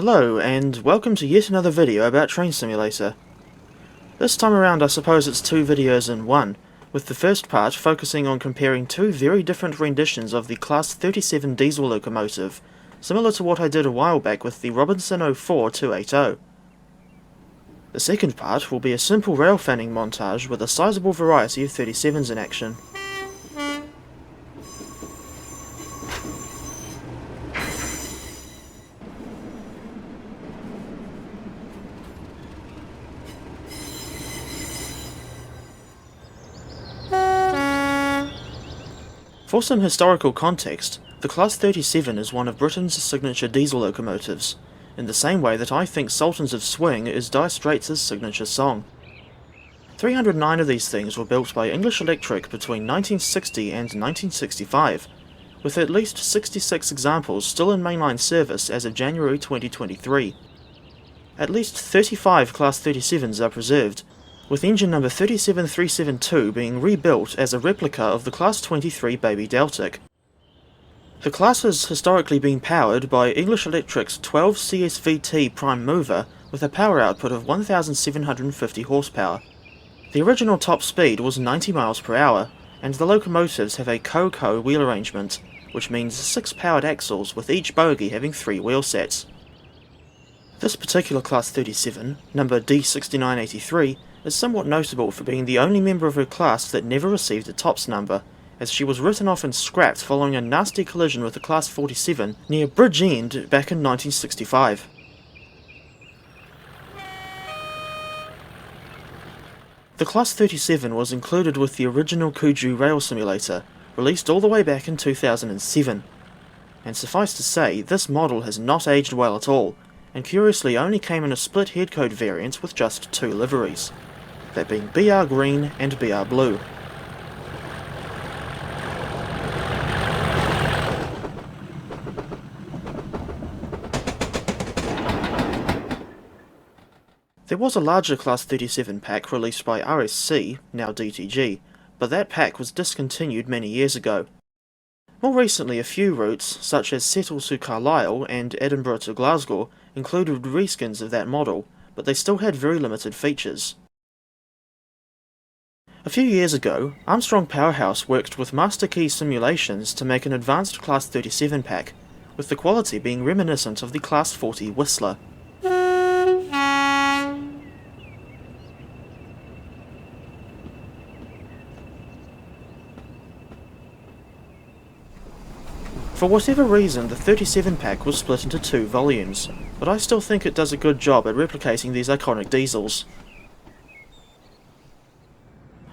Hello, and welcome to yet another video about Train Simulator. This time around I suppose it's two videos in one, with the first part focusing on comparing two very different renditions of the Class 37 diesel locomotive, similar to what I did a while back with the Robinson 04-280. The second part will be a simple rail fanning montage with a sizable variety of 37s in action. For some historical context, the Class 37 is one of Britain's signature diesel locomotives, in the same way that I think Sultans of Swing is Dire Straits' signature song. 309 of these things were built by English Electric between 1960 and 1965, with at least 66 examples still in mainline service as of January 2023. At least 35 Class 37s are preserved, with engine number 37372 being rebuilt as a replica of the Class 23 Baby Deltic. The class has historically been powered by English Electric's 12 CSVT prime mover with a power output of 1750 horsepower. The original top speed was 90 miles per hour, and the locomotives have a co-co wheel arrangement, which means 6 powered axles with each bogie having 3 wheel sets. This particular Class 37, number D6983, is somewhat notable for being the only member of her class that never received a tops number, as she was written off and scrapped following a nasty collision with the Class 47 near Bridge End back in 1965. The Class 37 was included with the original Kuju-era simulator, released all the way back in 2007. And suffice to say, this model has not aged well at all, and curiously only came in a split headcode variant with just 2 liveries, that being BR Green and BR Blue. There was a larger Class 37 pack released by RSC, now DTG, but that pack was discontinued many years ago. More recently, a few routes, such as Settle to Carlisle and Edinburgh to Glasgow, included reskins of that model, but they still had very limited features. A few years ago, Armstrong Powerhouse worked with Master Key Simulations to make an advanced Class 37 pack, with the quality being reminiscent of the Class 40 Whistler. For whatever reason, the 37 pack was split into 2 volumes, but I still think it does a good job at replicating these iconic diesels.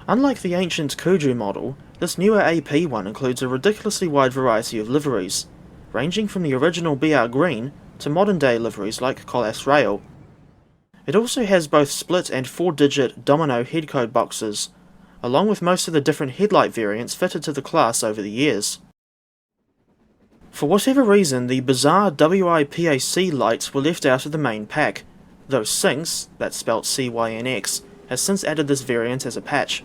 Unlike the ancient Kuju model, this newer AP one includes a ridiculously wide variety of liveries, ranging from the original BR Green to modern day liveries like Colas Rail. It also has both split and 4-digit domino headcode boxes, along with most of the different headlight variants fitted to the class over the years. For whatever reason, the bizarre WIPAC lights were left out of the main pack, though Synx, that's spelt CYNX, has since added this variant as a patch.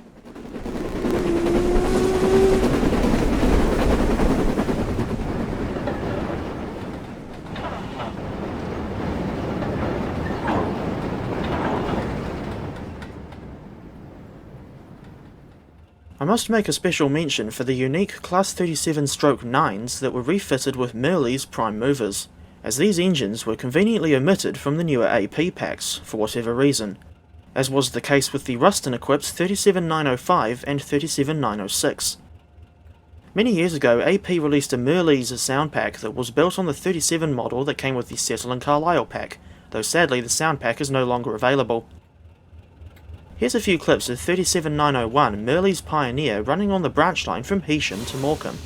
I must make a special mention for the unique Class 37-9s that were refitted with Merle's prime movers, as these engines were conveniently omitted from the newer AP packs for whatever reason, as was the case with the Ruston-equipped 37905 and 37906. Many years ago, AP released a Merle's sound pack that was built on the 37 model that came with the Settle and Carlisle pack, though sadly the sound pack is no longer available. Here's a few clips of 37901 Merle's Pioneer running on the branch line from Heysham to Morecambe.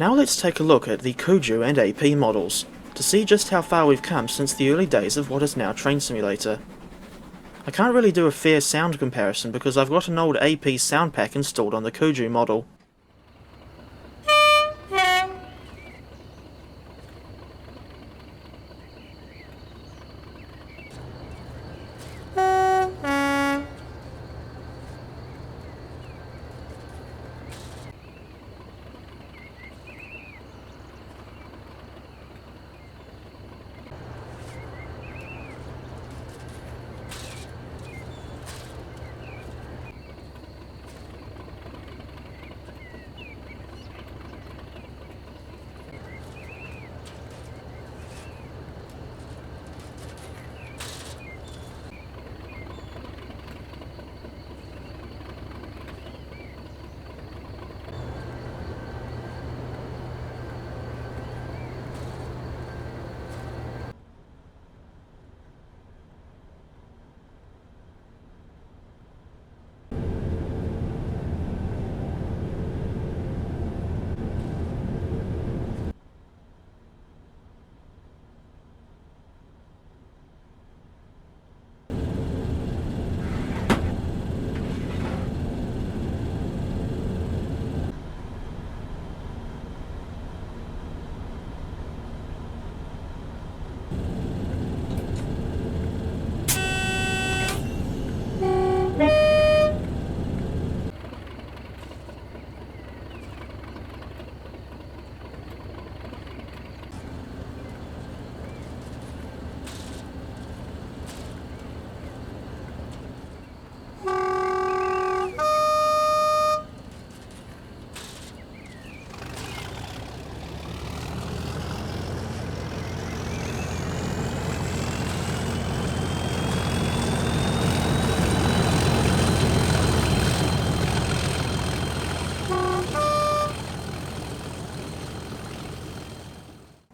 Now let's take a look at the Kuju and AP models, to see just how far we've come since the early days of what is now Train Simulator. I can't really do a fair sound comparison because I've got an old AP sound pack installed on the Kuju model.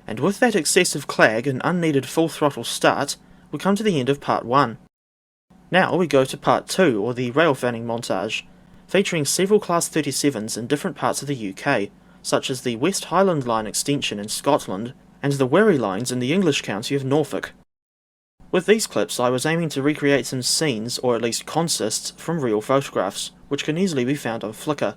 And with that excessive clag and unneeded full throttle start, we come to the end of part 1. Now we go to part 2, or the railfanning montage, featuring several Class 37s in different parts of the UK, such as the West Highland Line extension in Scotland, and the Wherry lines in the English county of Norfolk. With these clips I was aiming to recreate some scenes, or at least consists, from real photographs, which can easily be found on Flickr.